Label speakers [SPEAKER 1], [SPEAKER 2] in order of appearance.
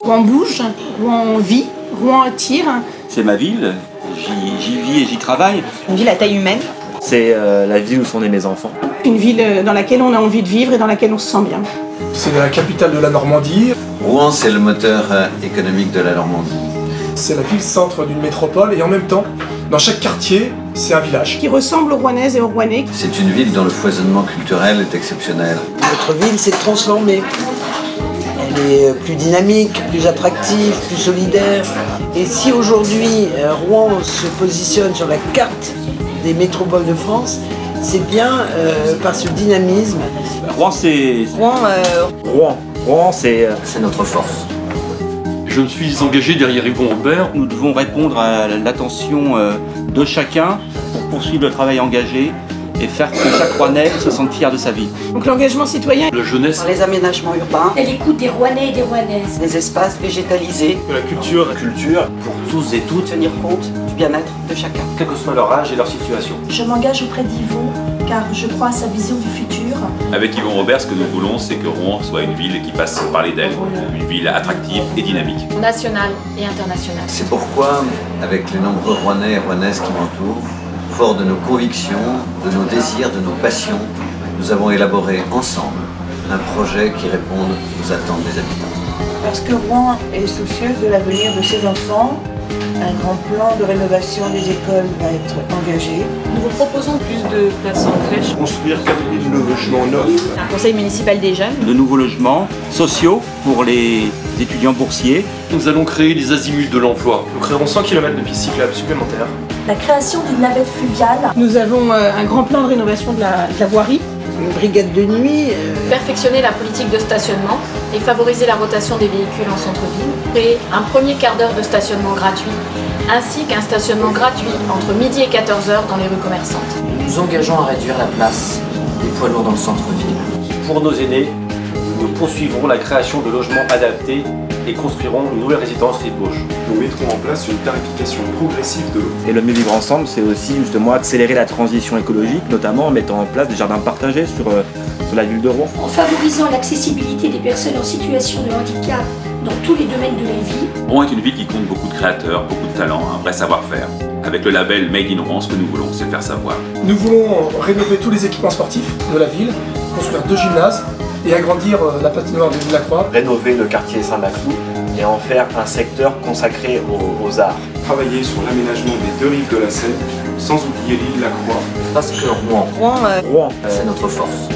[SPEAKER 1] Rouen bouge, Rouen vit, Rouen attire.
[SPEAKER 2] C'est ma ville, j'y vis et j'y travaille.
[SPEAKER 3] Une ville à taille humaine.
[SPEAKER 4] C'est la ville où sont nés mes enfants.
[SPEAKER 1] Une ville dans laquelle on a envie de vivre et dans laquelle on se sent bien.
[SPEAKER 5] C'est la capitale de la Normandie.
[SPEAKER 6] Rouen, c'est le moteur économique de la Normandie.
[SPEAKER 5] C'est la ville-centre d'une métropole et en même temps, dans chaque quartier, c'est un village.
[SPEAKER 1] Qui ressemble aux Rouennaises et aux Rouennais.
[SPEAKER 6] C'est une ville dont le foisonnement culturel est exceptionnel.
[SPEAKER 7] Notre ville s'est transformée. Elle est plus dynamique, plus attractive, plus solidaire. Et si aujourd'hui Rouen se positionne sur la carte des métropoles de France, c'est bien par ce dynamisme.
[SPEAKER 2] Rouen, c'est...
[SPEAKER 4] Rouen, c'est
[SPEAKER 6] notre force.
[SPEAKER 8] Je me suis engagé derrière Yvon Robert.
[SPEAKER 2] Nous devons répondre à l'attention de chacun pour poursuivre le travail engagé et faire que chaque Rouennais se sente fier de sa vie.
[SPEAKER 1] Donc l'engagement citoyen.
[SPEAKER 8] La jeunesse.
[SPEAKER 7] Les aménagements urbains.
[SPEAKER 9] Et l'écoute des Rouennais et des Rouennaises.
[SPEAKER 7] Les espaces végétalisés.
[SPEAKER 5] La culture.
[SPEAKER 4] pour tous et toutes,
[SPEAKER 7] Tenir compte du bien-être de chacun.
[SPEAKER 4] quel que soit leur âge et leur situation.
[SPEAKER 9] Je m'engage auprès d'Yvon car je crois à sa vision du futur.
[SPEAKER 10] Avec Yvon Robert, ce que nous voulons, c'est que Rouen soit une ville qui fasse parler d'elle, une ville attractive et dynamique.
[SPEAKER 9] Nationale et internationale.
[SPEAKER 6] C'est pourquoi, avec les nombreux Rouennais et Rouennaises qui m'entourent, fort de nos convictions, de nos désirs, de nos passions, nous avons élaboré ensemble un projet qui réponde aux attentes des habitants.
[SPEAKER 7] Parce que Rouen est soucieuse de l'avenir de ses enfants, un grand plan de rénovation des écoles va être engagé.
[SPEAKER 3] Nous vous proposons plus de places en crèche.
[SPEAKER 5] Construire 4000 logements neufs.
[SPEAKER 3] Un conseil municipal des jeunes.
[SPEAKER 2] De nouveaux logements sociaux pour les étudiants boursiers.
[SPEAKER 8] Nous allons créer les azimuts de l'emploi.
[SPEAKER 5] Nous créerons 100 km de pistes cyclables supplémentaires.
[SPEAKER 9] La création d'une navette fluviale.
[SPEAKER 1] Nous avons un grand plan de rénovation de la voirie.
[SPEAKER 7] Une brigade de nuit.
[SPEAKER 9] Perfectionner la politique de stationnement et favoriser la rotation des véhicules en centre-ville. Créer un premier quart d'heure de stationnement gratuit ainsi qu'un stationnement gratuit entre midi et 14h dans les rues commerçantes.
[SPEAKER 11] Nous nous engageons à réduire la place des poids lourds dans le centre-ville.
[SPEAKER 4] Pour nos aînés, nous poursuivrons la création de logements adaptés et construirons une nouvelle résidence rive gauche.
[SPEAKER 5] Nous mettrons en place une tarification progressive de l'eau.
[SPEAKER 4] Et le mieux vivre ensemble, c'est aussi justement accélérer la transition écologique, notamment en mettant en place des jardins partagés sur la ville de Rouen.
[SPEAKER 9] En favorisant l'accessibilité des personnes en situation de handicap dans tous les domaines de la vie.
[SPEAKER 10] Rouen est une ville qui compte beaucoup de créateurs, beaucoup de talents, un vrai savoir-faire. Avec le label Made in Rouen, ce que nous voulons, c'est le faire savoir.
[SPEAKER 5] Nous voulons rénover tous les équipements sportifs de la ville, construire 2 gymnases et agrandir la patinoire de Ville-la-Croix.
[SPEAKER 4] Rénover le quartier Saint-Maclou et en faire un secteur consacré aux arts.
[SPEAKER 5] Travailler sur l'aménagement des 2 rives de la Seine, sans oublier l'île de la Croix.
[SPEAKER 11] Parce que Rouen,
[SPEAKER 4] Rouen,
[SPEAKER 11] c'est notre force.